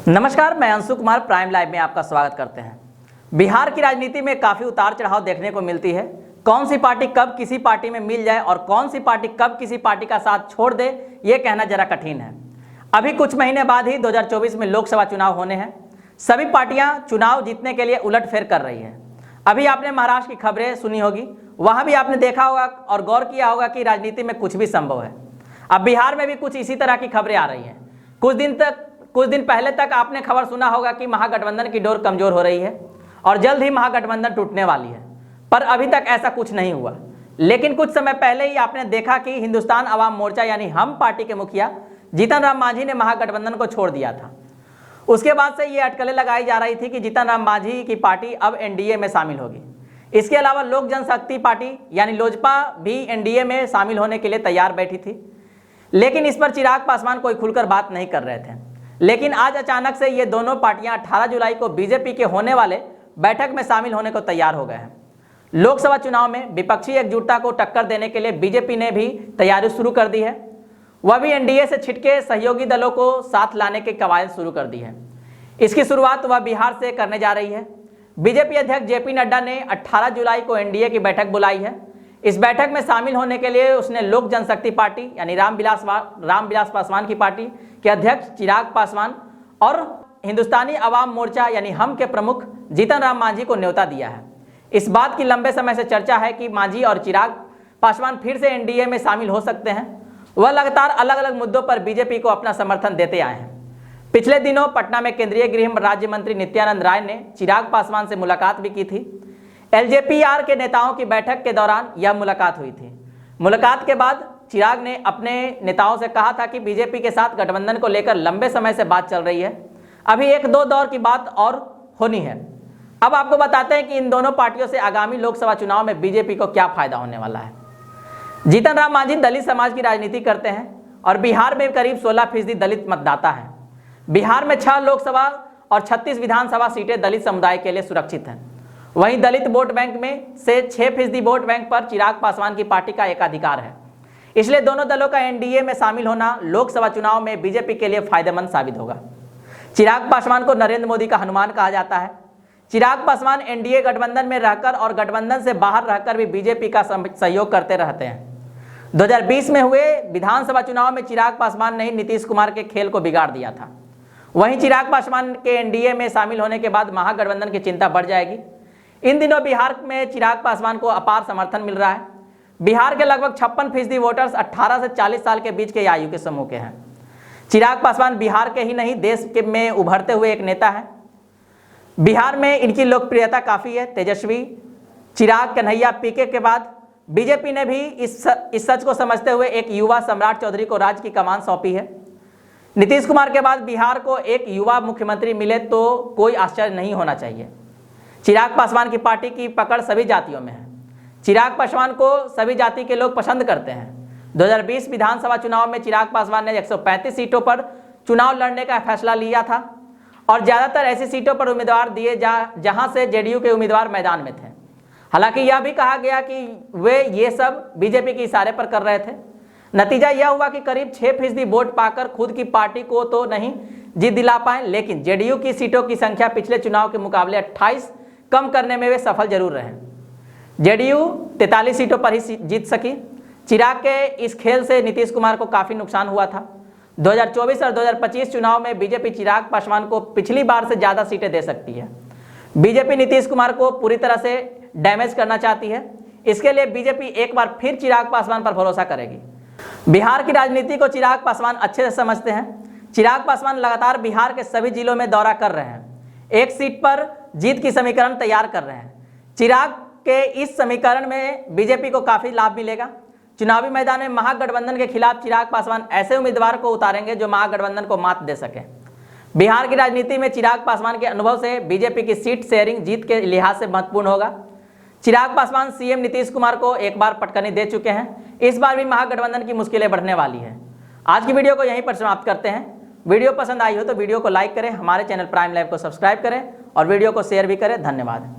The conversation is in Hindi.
नमस्कार, मैं अंशु कुमार प्राइम लाइव में आपका स्वागत करते हैं। बिहार की राजनीति में काफ़ी उतार चढ़ाव देखने को मिलती है। कौन सी पार्टी कब किसी पार्टी में मिल जाए और कौन सी पार्टी कब किसी पार्टी का साथ छोड़ दे, ये कहना जरा कठिन है। अभी कुछ महीने बाद ही 2024 में लोकसभा चुनाव होने हैं। सभी पार्टियां चुनाव जीतने के लिए उलटफेर कर रही है। अभी आपने महाराष्ट्र की खबरें सुनी होगी, वहाँ भी आपने देखा होगा और गौर किया होगा कि राजनीति में कुछ भी संभव है। अब बिहार में भी कुछ इसी तरह की खबरें आ रही हैं। कुछ दिन पहले तक आपने खबर सुना होगा कि महागठबंधन की डोर कमजोर हो रही है और जल्द ही महागठबंधन टूटने वाली है, पर अभी तक ऐसा कुछ नहीं हुआ। लेकिन कुछ समय पहले ही आपने देखा कि हिंदुस्तान अवाम मोर्चा यानी हम पार्टी के मुखिया जीतन राम मांझी ने महागठबंधन को छोड़ दिया था। उसके बाद से ये अटकलें लगाई जा रही थी कि जीतन राम मांझी की पार्टी अब एनडीए में शामिल होगी। इसके अलावा लोक जनशक्ति पार्टी यानी लोजपा भी एनडीए में शामिल होने के लिए तैयार बैठी थी, लेकिन इस पर चिराग पासवान कोई खुलकर बात नहीं कर रहे थे। लेकिन आज अचानक से ये दोनों पार्टियां 18 जुलाई को बीजेपी के होने वाले बैठक में शामिल होने को तैयार हो गए हैं। लोकसभा चुनाव में विपक्षी एकजुटता को टक्कर देने के लिए बीजेपी ने भी तैयारी शुरू कर दी है। वह भी एनडीए से छिटके सहयोगी दलों को साथ लाने की कवायद शुरू कर दी है। इसकी शुरुआत वह बिहार से करने जा रही है। बीजेपी अध्यक्ष जेपी नड्डा ने 18 जुलाई को एनडीए की बैठक बुलाई है। इस बैठक में शामिल होने के लिए उसने लोक जनशक्ति पार्टी यानी रामविलास पासवान की पार्टी के अध्यक्ष चिराग पासवान और हिंदुस्तानी अवाम मोर्चा यानी हम के प्रमुख जीतन राम मांझी को न्योता दिया है। इस बात की लंबे समय से चर्चा है कि मांझी और चिराग पासवान फिर से एनडीए में शामिल हो सकते हैं। वह लगातार अलग अलग मुद्दों पर बीजेपी को अपना समर्थन देते आए हैं। पिछले दिनों पटना में केंद्रीय गृह राज्य मंत्री नित्यानंद राय ने चिराग पासवान से मुलाकात भी की थी। एलजेपीआर के नेताओं की बैठक के दौरान यह मुलाकात हुई थी। मुलाकात के बाद चिराग ने अपने नेताओं से कहा था कि बीजेपी के साथ गठबंधन को लेकर लंबे समय से बात चल रही है, अभी एक दो दौर की बात और होनी है। अब आपको बताते हैं कि इन दोनों पार्टियों से आगामी लोकसभा चुनाव में बीजेपी को क्या फायदा होने वाला है। जीतन राम मांझी दलित समाज की राजनीति करते हैं और बिहार में करीब 16% दलित मतदाता है। बिहार में 6 लोकसभा और 36 विधानसभा सीटें दलित समुदाय के लिए सुरक्षित हैं। वहीं दलित वोट बैंक में से 6% वोट बैंक पर चिराग पासवान की पार्टी का एकाधिकार है। इसलिए दोनों दलों का एनडीए में शामिल होना लोकसभा चुनाव में बीजेपी के लिए फायदेमंद साबित होगा। चिराग पासवान को नरेंद्र मोदी का हनुमान कहा जाता है। चिराग पासवान एनडीए गठबंधन में रहकर और गठबंधन से बाहर रहकर भी बीजेपी का सहयोग करते रहते हैं। 2020 में हुए विधानसभा चुनाव में चिराग पासवान ने ही नीतीश कुमार के खेल को बिगाड़ दिया था। वहीं चिराग पासवान के एनडीए में शामिल होने के बाद महागठबंधन की चिंता बढ़ जाएगी। इन दिनों बिहार में चिराग पासवान को अपार समर्थन मिल रहा है। बिहार के लगभग 56% वोटर्स 18 से 40 साल के बीच के आयु के समूह के हैं। चिराग पासवान बिहार के ही नहीं देश के में उभरते हुए एक नेता है। बिहार में इनकी लोकप्रियता काफ़ी है। तेजस्वी, चिराग, कन्हैया, पीके के बाद बीजेपी ने भी इस सच को समझते हुए एक युवा सम्राट चौधरी को राज्य की कमान सौंपी है। नीतीश कुमार के बाद बिहार को एक युवा मुख्यमंत्री मिले तो कोई आश्चर्य नहीं होना चाहिए। चिराग पासवान की पार्टी की पकड़ सभी जातियों में है। चिराग पासवान को सभी जाति के लोग पसंद करते हैं। 2020 विधानसभा चुनाव में चिराग पासवान ने 135 सीटों पर चुनाव लड़ने का फैसला लिया था और ज़्यादातर ऐसी सीटों पर उम्मीदवार दिए जहां से जेडीयू के उम्मीदवार मैदान में थे। हालांकि यह भी कहा गया कि वे ये सब बीजेपी के इशारे पर कर रहे थे। नतीजा यह हुआ कि करीब 6% वोट पाकर खुद की पार्टी को तो नहीं जीत दिला पाए, लेकिन जेडीयू की सीटों की संख्या पिछले चुनाव के मुकाबले 28 कम करने में वे सफल जरूर रहे। जेडीयू 43 सीटों पर ही जीत सकी। चिराग के इस खेल से नीतीश कुमार को काफ़ी नुकसान हुआ था। 2024 और 2025 चुनाव में बीजेपी चिराग पासवान को पिछली बार से ज़्यादा सीटें दे सकती है। बीजेपी नीतीश कुमार को पूरी तरह से डैमेज करना चाहती है। इसके लिए बीजेपी एक बार फिर चिराग पासवान पर भरोसा करेगी। बिहार की राजनीति को चिराग पासवान अच्छे से समझते हैं। चिराग पासवान लगातार बिहार के सभी जिलों में दौरा कर रहे हैं। एक सीट पर जीत की समीकरण तैयार कर रहे हैं। चिराग के इस समीकरण में बीजेपी को काफ़ी लाभ मिलेगा। चुनावी मैदान में महागठबंधन के खिलाफ चिराग पासवान ऐसे उम्मीदवार को उतारेंगे जो महागठबंधन को मात दे सके। बिहार की राजनीति में चिराग पासवान के अनुभव से बीजेपी की सीट शेयरिंग जीत के लिहाज से महत्वपूर्ण होगा। चिराग पासवान सीएम नीतीश कुमार को एक बार पटकनी दे चुके हैं। इस बार भी महागठबंधन की मुश्किलें बढ़ने वाली है। आज की वीडियो को यहीं पर समाप्त करते हैं। वीडियो पसंद आई हो तो वीडियो को लाइक करें, हमारे चैनल प्राइम लाइव को सब्सक्राइब करें और वीडियो को शेयर भी करें। धन्यवाद।